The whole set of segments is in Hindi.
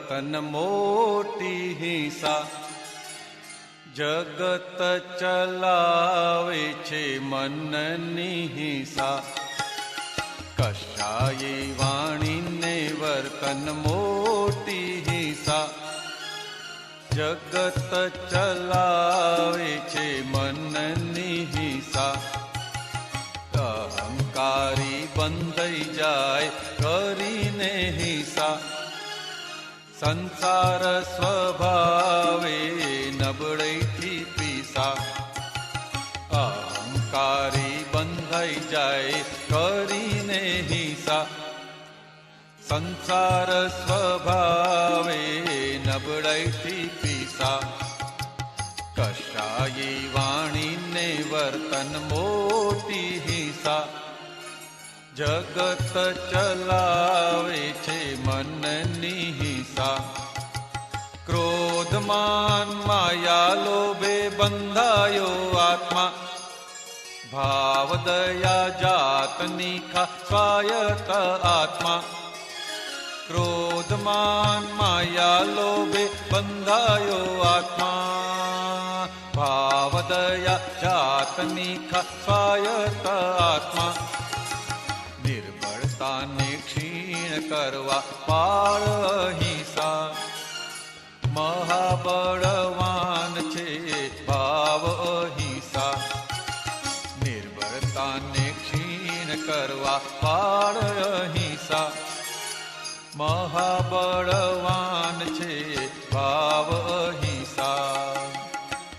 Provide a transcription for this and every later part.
વર્તન મોટી હિંસા. જગત ચલાવે છે મનની હિંસા. કશાય વાણીને વર્તન મોટી હિંસા. જગત ચલાવે છે મનની હિંસા. અહંકારી બંધાઈ જાય કરીને હિંસા. સંસાર સ્વભાવે નબળૈથી પીસા. અહંકારી બંધાઈ જાય કરીને હિંસા. સંસાર સ્વભાવે નબળૈથી પીસા. કશાય વાણીને વર્તન મોટી હિંસા. જગત ચલાવે છે મનની હિંસા. ક્રોધ માન માયા લોભે બંધાયો આત્મા. ભાવ દયા જાતની ખા સ્વાયત આત્મા. ક્રોધ માન માયા લોભે બંધાયો આત્મા. ભાવ દયા જાતની ખા સ્વાયત આત્મા. નિર્બળતાને ક્ષીણ કરવા પાળ અહિંસા. મહાબળવાન છે ભાવ અહિંસા. નિર્બળતાને ક્ષીણ કરવા પાળ અહિંસા. મહાબળવાન છે ભાવ અહિંસા.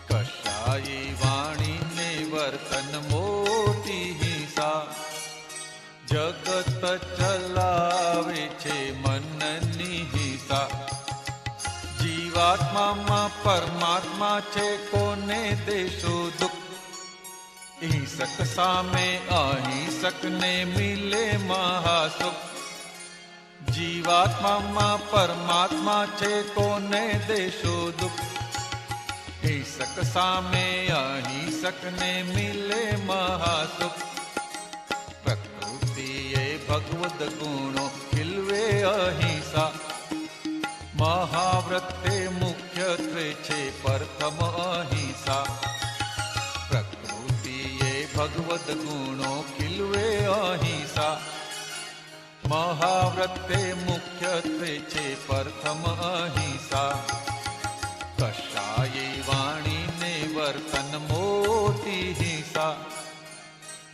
કશાય વાણીને વર્તન મોટી હિંસા. જગત ચલાવે છે મનની હિંસા. જીવાત્મામાં પરમાત્મા છે કોને દેશો દુઃખ. હિંસક સામે અહિંસકને મિલે મહાસુખ. જીવાત્મામાં પરમાત્મા છે કોને દેશો દુઃખ. હિંસક સામે અહિંસકને મિલે મહાસુખ. પ્રકૃતિએ ભગવદ ગુણો ખીલવે અહિંસા. મહાવ્રતે મુખ્યત્વે છે પ્રથમ અહિંસા. પ્રકૃતિએ ભગવદ ગુણો ખીલવે અહિંસા. મહાવ્રતે મુખ્યત્વે છે પ્રથમ અહિંસા. કશાય વાણીને વર્તન મોટી હિંસા.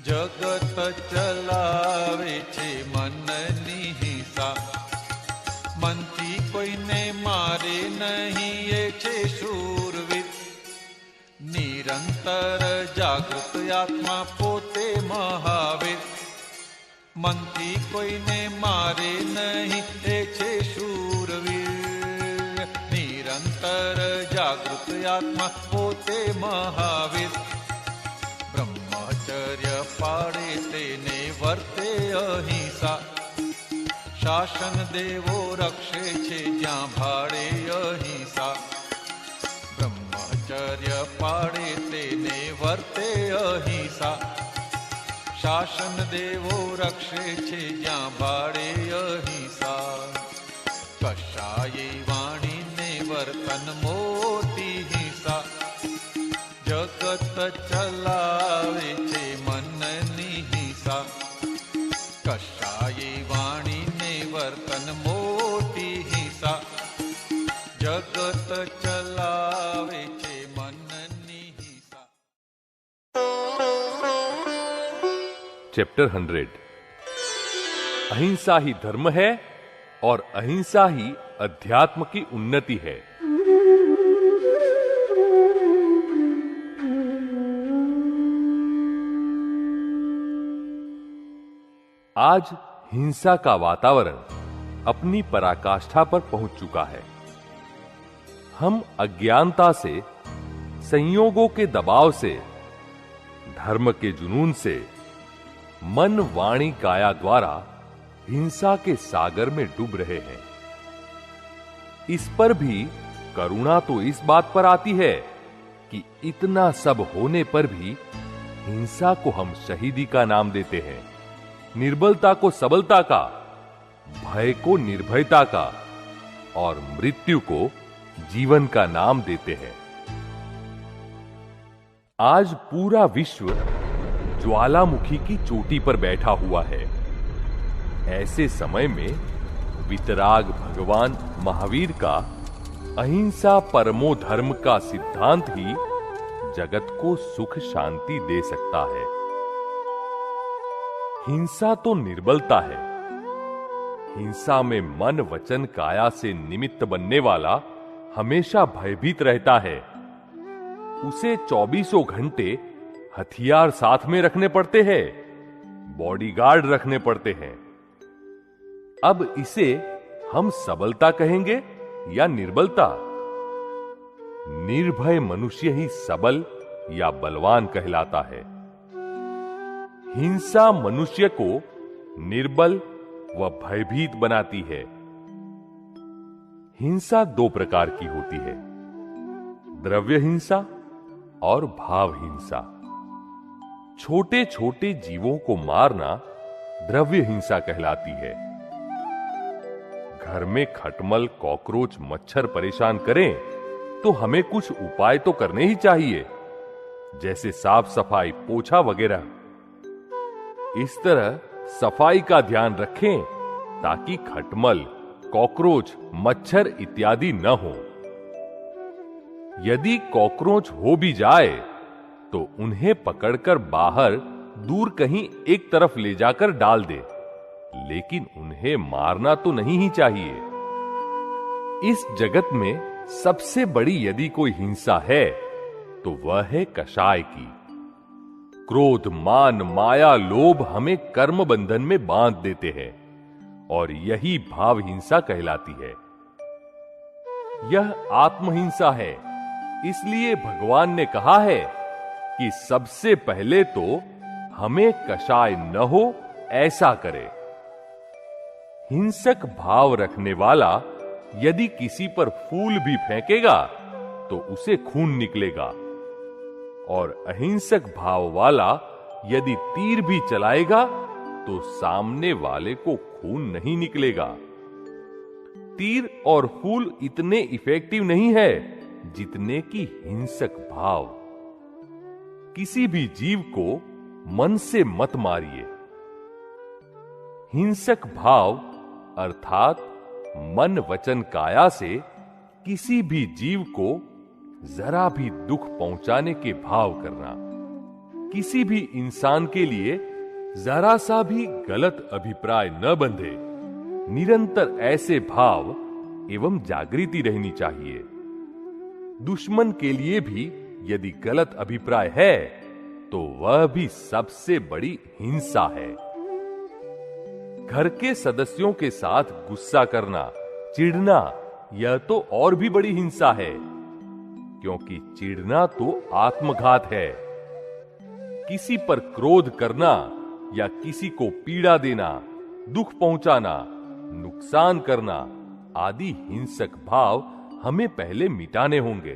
જગત ચલાવે છે મનની હિંસા. મનથી કોઈને મારે નહીં એ છે શૂરવીર. નિરંતર જાગૃત આત્મા પોતે મહાવીર. મનથી કોઈને મારે નહીં એ છે શૂરવીર. નિરંતર જાગૃત આત્મા પોતે મહાવીર. બ્રહ્મચર્ય પાડે તેને વર્તે અહિંસા. શાસન દેવો રક્ષે છે જ્યાં ભાડે અહિંસા. બ્રહ્મચર્ય પાડે તેને વર્તે અહિંસા. શાસન દેવો રક્ષે છે જ્યાં ભાડે અહિંસા. કશાય વાણીને વર્તન મોટી હિંસા. જગત ચલાવે છે મનની હિંસા. કશાય વાણીને વર્તન મોટી હિંસા. જગત ચલાવે છે મનની હિંસા. चैप्टर 100 अहिंसा ही धर्म है और अहिंसा ही अध्यात्म की उन्नति है। आज हिंसा का वातावरण अपनी पराकाष्ठा पर पहुंच चुका है। हम अज्ञानता से, संयोगों के दबाव से, धर्म के जुनून से मन, वाणी, काया द्वारा हिंसा के सागर में डूब रहे हैं। इस पर भी करुणा तो इस बात पर आती है कि इतना सब होने पर भी हिंसा को हम शहीदी का नाम देते हैं, निर्बलता को सबलता का, भय को निर्भयता का, और मृत्यु को जीवन का नाम देते हैं। आज पूरा विश्व ज्वालामुखी की चोटी पर बैठा हुआ है। ऐसे समय में वितराग भगवान महावीर का अहिंसा परमो धर्म का सिद्धांत ही जगत को सुख शांति दे सकता है। हिंसा तो निर्बलता है। हिंसा में मन वचन काया से निमित्त बनने वाला हमेशा भयभीत रहता है। उसे 24 घंटे हथियार साथ में रखने पड़ते हैं, बॉडीगार्ड रखने पड़ते हैं। अब इसे हम सबलता कहेंगे या निर्बलता? निर्भय मनुष्य ही सबल या बलवान कहलाता है। हिंसा मनुष्य को निर्बल व भयभीत बनाती है। हिंसा दो प्रकार की होती है, द्रव्य हिंसा और भाव हिंसा। छोटे छोटे जीवों को मारना द्रव्य हिंसा कहलाती है। घर में खटमल, कॉकरोच, मच्छर परेशान करें तो हमें कुछ उपाय तो करने ही चाहिए, जैसे साफ सफाई, पोछा वगैरह। इस तरह सफाई का ध्यान रखें ताकि खटमल, कॉकरोच, मच्छर इत्यादि न हो। यदि कॉकरोच हो भी जाए तो उन्हें पकड़कर बाहर दूर कहीं एक तरफ ले जाकर डाल दे, लेकिन उन्हें मारना तो नहीं ही चाहिए। इस जगत में सबसे बड़ी यदि कोई हिंसा है तो वह है कषाय की। क्रोध, मान, माया, लोभ हमें कर्म बंधन में बांध देते हैं और यही भाव हिंसा कहलाती है। यह आत्महिंसा है। इसलिए भगवान ने कहा है कि सबसे पहले तो हमें कषाय न हो ऐसा करे। हिंसक भाव रखने वाला यदि किसी पर फूल भी फेंकेगा तो उसे खून निकलेगा, और अहिंसक भाव वाला यदि तीर भी चलाएगा तो सामने वाले को खून नहीं निकलेगा। तीर और फूल इतने इफेक्टिव नहीं है जितने की हिंसक भाव। किसी भी जीव को मन से मत मारिए। हिंसक भाव अर्थात मन वचन काया से किसी भी जीव को जरा भी दुख पहुंचाने के भाव करना, किसी भी इंसान के लिए जरा सा भी गलत अभिप्राय न बंधे, निरंतर ऐसे भाव एवं जागृति रहनी चाहिए। दुश्मन के लिए भी यदि गलत अभिप्राय है तो वह भी सबसे बड़ी हिंसा है। घर के सदस्यों के साथ गुस्सा करना, चिढ़ना, यह तो और भी बड़ी हिंसा है, क्योंकि चिढ़ना तो आत्मघात है। किसी पर क्रोध करना या किसी को पीड़ा देना, दुख पहुंचाना, नुकसान करना आदि हिंसक भाव हमें पहले मिटाने होंगे,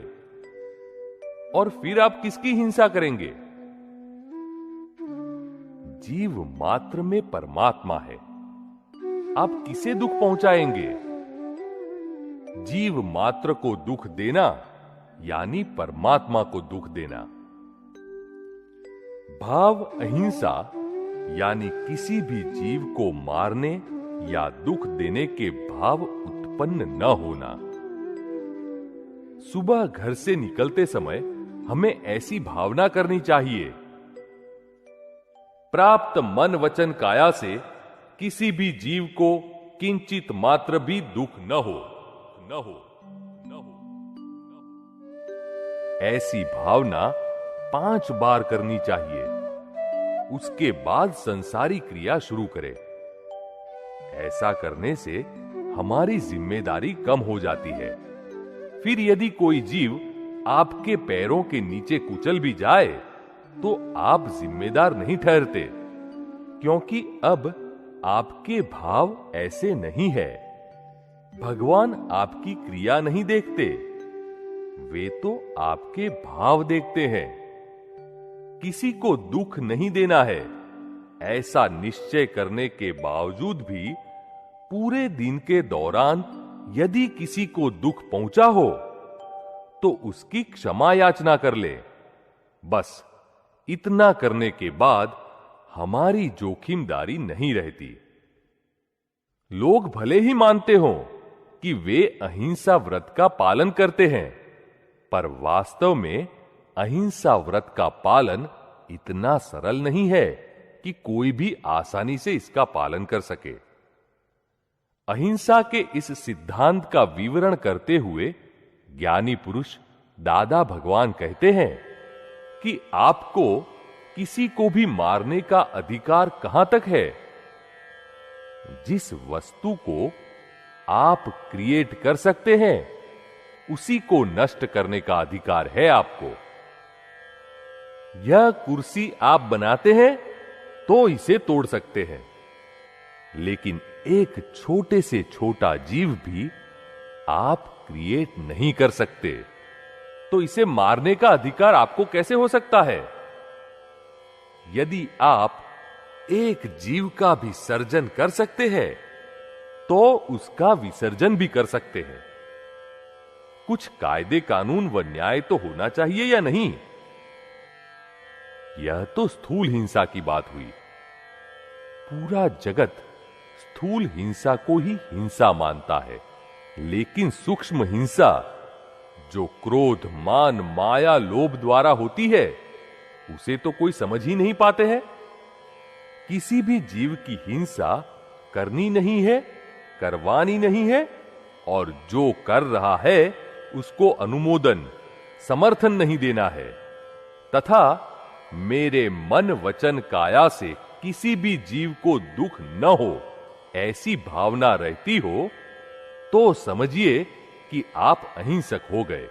और फिर आप किसकी हिंसा करेंगे? जीव मात्र में परमात्मा है, आप किसे दुख पहुंचाएंगे? जीव मात्र को दुख देना यानी परमात्मा को दुख देना। भाव अहिंसा यानी किसी भी जीव को मारने या दुख देने के भाव उत्पन्न न होना। सुबह घर से निकलते समय हमें ऐसी भावना करनी चाहिए, प्राप्त मन वचन काया से किसी भी जीव को किंचित मात्र भी दुख न हो। ऐसी भावना 5 बार करनी चाहिए। उसके बाद संसारी क्रिया शुरू करें। ऐसा करने से हमारी जिम्मेदारी कम हो जाती है। फिर यदि कोई जीव आपके पैरों के नीचे कुचल भी जाए तो आप जिम्मेदार नहीं ठहरते, क्योंकि अब आपके भाव ऐसे नहीं है। भगवान आपकी क्रिया नहीं देखते, वे तो आपके भाव देखते हैं। किसी को दुख नहीं देना है, ऐसा निश्चय करने के बावजूद भी पूरे दिन के दौरान यदि किसी को दुख पहुंचा हो तो उसकी क्षमा याचना कर ले। बस इतना करने के बाद हमारी जोखिमदारी नहीं रहती। लोग भले ही मानते हों कि वे अहिंसा व्रत का पालन करते हैं, पर वास्तव में अहिंसा व्रत का पालन इतना सरल नहीं है कि कोई भी आसानी से इसका पालन कर सके। अहिंसा के इस सिद्धांत का विवरण करते हुए ज्ञानी पुरुष दादा भगवान कहते हैं कि आपको किसी को भी मारने का अधिकार कहां तक है? जिस वस्तु को आप क्रिएट कर सकते हैं उसी को नष्ट करने का अधिकार है आपको। यह कुर्सी आप बनाते हैं तो इसे तोड़ सकते हैं, लेकिन एक छोटे से छोटा जीव भी आप क्रिएट नहीं कर सकते, तो इसे मारने का अधिकार आपको कैसे हो सकता है? यदि आप एक जीव का भी सर्जन कर सकते हैं तो उसका विसर्जन भी कर सकते हैं। कुछ कायदे कानून व न्याय तो होना चाहिए या नहीं? यह तो स्थूल हिंसा की बात हुई। पूरा जगत स्थूल हिंसा को ही हिंसा मानता है, लेकिन सूक्ष्म हिंसा जो क्रोध, मान, माया, लोभ द्वारा होती है उसे तो कोई समझ ही नहीं पाते हैं। किसी भी जीव की हिंसा करनी नहीं है, करवानी नहीं है, और जो कर रहा है उसको अनुमोदन, समर्थन नहीं देना है, तथा मेरे मन, वचन, काया से किसी भी जीव को दुख न हो ऐसी भावना रहती हो तो समझिए कि आप अहिंसक हो गए।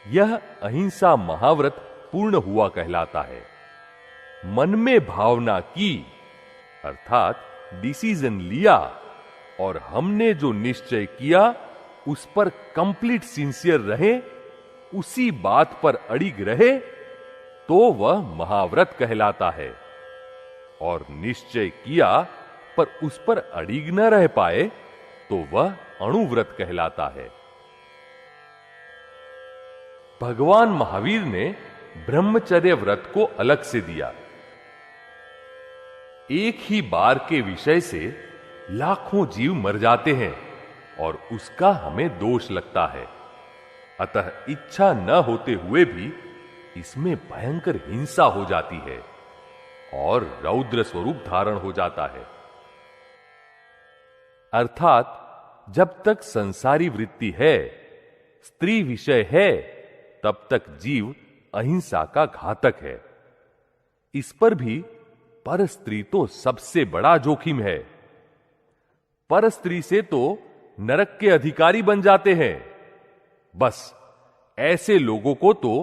यह अहिंसा महाव्रत पूर्ण हुआ कहलाता है। मन में भावना की अर्थात डिसीजन लिया और हमने जो निश्चय किया उस पर कंप्लीट सिंसियर रहे, उसी बात पर अड़िग रहे तो वह महाव्रत कहलाता है। और निश्चय किया पर उस पर अड़िग न रह पाए तो वह अणुव्रत कहलाता है। भगवान महावीर ने ब्रह्मचर्य व्रत को अलग से दिया। एक ही बार के विषय से लाखों जीव मर जाते हैं और उसका हमें दोष लगता है। अतः इच्छा न होते हुए भी इसमें भयंकर हिंसा हो जाती है और रौद्र स्वरूप धारण हो जाता है। अर्थात जब तक संसारी वृत्ति है, स्त्री विषय है, तब तक जीव अहिंसा का घातक है। इस पर भी पर स्त्री तो सबसे बड़ा जोखिम है। पर स्त्री से तो नरक के अधिकारी बन जाते हैं। बस ऐसे लोगों को तो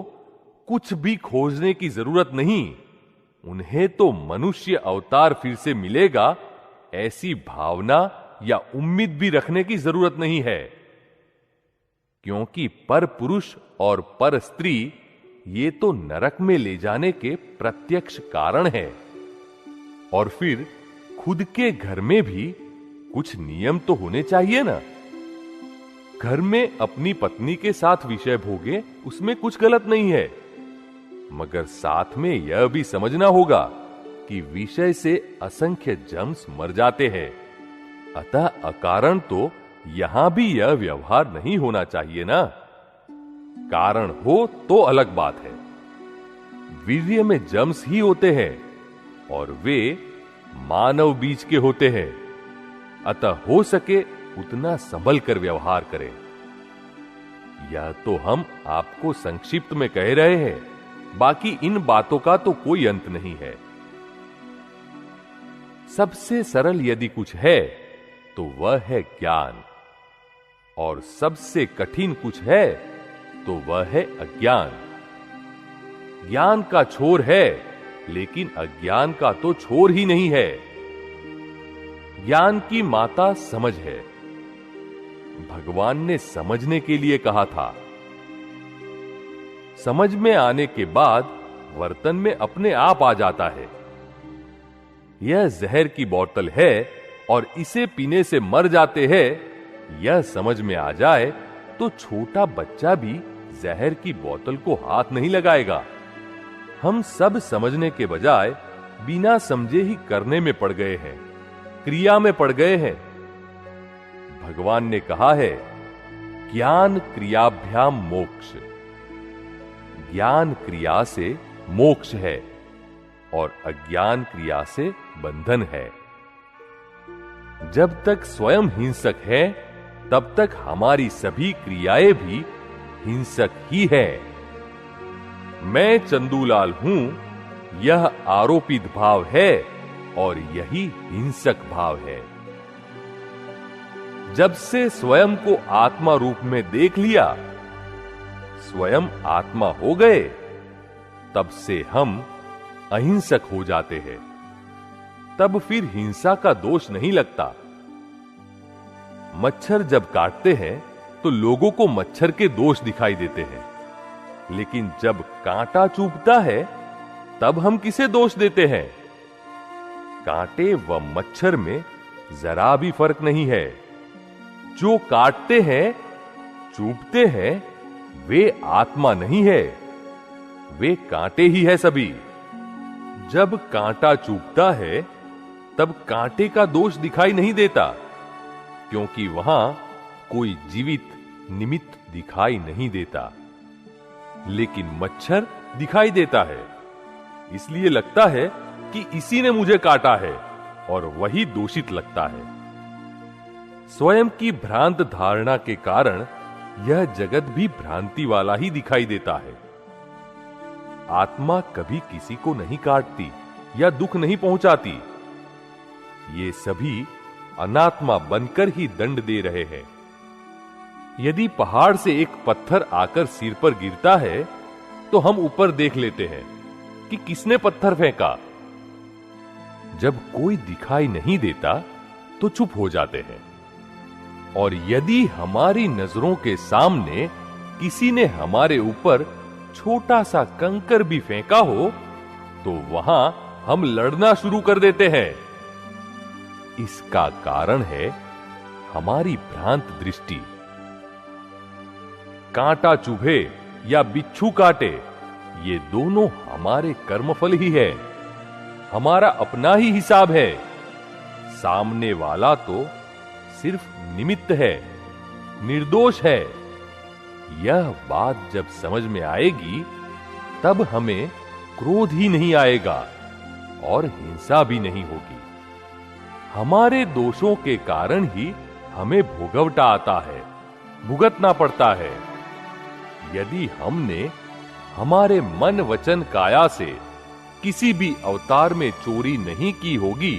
कुछ भी खोजने की जरूरत नहीं, उन्हें तो मनुष्य अवतार फिर से मिलेगा ऐसी भावना या उम्मीद भी रखने की जरूरत नहीं है, क्योंकि पर पुरुष और पर स्त्री ये तो नरक में ले जाने के प्रत्यक्ष कारण है। और फिर खुद के घर में भी कुछ नियम तो होने चाहिए ना। घर में अपनी पत्नी के साथ विषय भोगे उसमें कुछ गलत नहीं है, मगर साथ में यह भी समझना होगा कि विषय से असंख्य जम्स मर जाते हैं। अतः अकारण तो यहां भी यह व्यवहार नहीं होना चाहिए ना। कारण हो तो अलग बात है। वीर्य में जम्स ही होते हैं और वे मानव बीज के होते हैं। अतः हो सके उतना संभल कर व्यवहार करें। यह तो हम आपको संक्षिप्त में कह रहे हैं, बाकी इन बातों का तो कोई अंत नहीं है। सबसे सरल यदि कुछ है तो वह है ज्ञान, और सबसे कठिन कुछ है तो वह है अज्ञान। ज्ञान का छोर है, लेकिन अज्ञान का तो छोर ही नहीं है। ज्ञान की माता समझ है। भगवान ने समझने के लिए कहा था। समझ में आने के बाद वर्तन में अपने आप आ जाता है। यह जहर की बोतल है और इसे पीने से मर जाते हैं यह समझ में आ जाए तो छोटा बच्चा भी जहर की बोतल को हाथ नहीं लगाएगा। हम सब समझने के बजाय बिना समझे ही करने में पड़ गए हैं, क्रिया में पड़ गए हैं। भगवान ने कहा है, ज्ञान क्रियाभ्याम मोक्ष। ज्ञान क्रिया से मोक्ष है और अज्ञान क्रिया से बंधन है। जब तक स्वयं हिंसक है, तब तक हमारी सभी क्रियाएं भी हिंसक ही है। मैं चंदूलाल हूं, यह आरोपित भाव है और यही हिंसक भाव है। जब से स्वयं को आत्मा रूप में देख लिया, स्वयं आत्मा हो गए, तब से हम अहिंसक हो जाते हैं। तब फिर हिंसा का दोष नहीं लगता। मच्छर जब काटते हैं तो लोगों को मच्छर के दोष दिखाई देते हैं, लेकिन जब कांटा चुभता है तब हम किसे दोष देते हैं? कांटे व मच्छर में जरा भी फर्क नहीं है। जो काटते हैं, चुभते हैं, वे आत्मा नहीं है, वे कांटे ही है सभी। जब कांटा चुभता है तब कांटे का दोष दिखाई नहीं देता, क्योंकि वहां कोई जीवित निमित्त दिखाई नहीं देता। लेकिन मच्छर दिखाई देता है, इसलिए लगता है कि इसी ने मुझे काटा है और वही दोषित लगता है। स्वयं की भ्रांत धारणा के कारण यह जगत भी भ्रांति वाला ही दिखाई देता है। आत्मा कभी किसी को नहीं काटती या दुख नहीं पहुंचाती। ये सभी अनात्मा बनकर ही दंड दे रहे हैं। यदि पहाड़ से एक पत्थर आकर सिर पर गिरता है तो हम ऊपर देख लेते हैं कि किसने पत्थर फेंका। जब कोई दिखाई नहीं देता तो चुप हो जाते हैं। और यदि हमारी नजरों के सामने किसी ने हमारे ऊपर छोटा सा कंकर भी फेंका हो तो वहां हम लड़ना शुरू कर देते हैं। इसका कारण है हमारी भ्रांत दृष्टि। कांटा चुभे या बिच्छू काटे, ये दोनों हमारे कर्मफल ही है, हमारा अपना ही हिसाब है। सामने वाला तो सिर्फ निमित्त है, निर्दोष है। यह बात जब समझ में आएगी तब हमें क्रोध ही नहीं आएगा और हिंसा भी नहीं होगी। हमारे दोषों के कारण ही हमें भोगवटा आता है, भुगतना पड़ता है। यदि हमने हमारे मन वचन काया से किसी भी अवतार में चोरी नहीं की होगी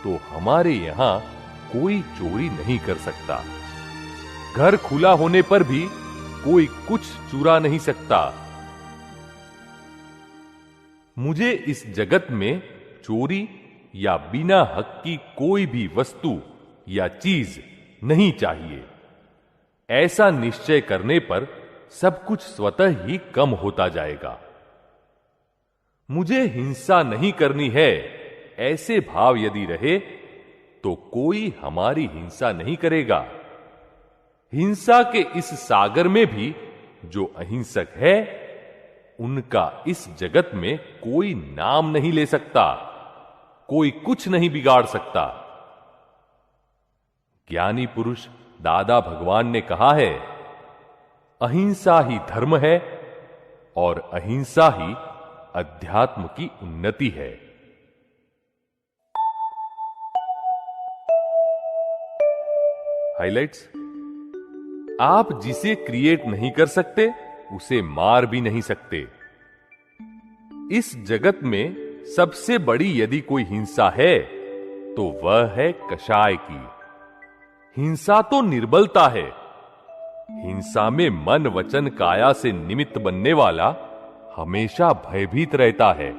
तो हमारे यहां कोई चोरी नहीं कर सकता। घर खुला होने पर भी कोई कुछ चुरा नहीं सकता। मुझे इस जगत में चोरी या बिना हक की कोई भी वस्तु या चीज नहीं चाहिए। ऐसा निश्चय करने पर सब कुछ स्वतः ही कम होता जाएगा। मुझे हिंसा नहीं करनी है, ऐसे भाव यदि रहे तो कोई हमारी हिंसा नहीं करेगा। हिंसा के इस सागर में भी जो अहिंसक है, उनका इस जगत में कोई नाम नहीं ले सकता, कोई कुछ नहीं बिगाड़ सकता। ज्ञानी पुरुष दादा भगवान ने कहा है, अहिंसा ही धर्म है और अहिंसा ही अध्यात्म की उन्नति है। हाइलाइट्स। आप जिसे क्रिएट नहीं कर सकते उसे मार भी नहीं सकते। इस जगत में सबसे बड़ी यदि कोई हिंसा है तो वह है कषाय की। हिंसा तो निर्बलता है। हिंसा में मन वचन काया से निमित्त बनने वाला हमेशा भयभीत रहता है।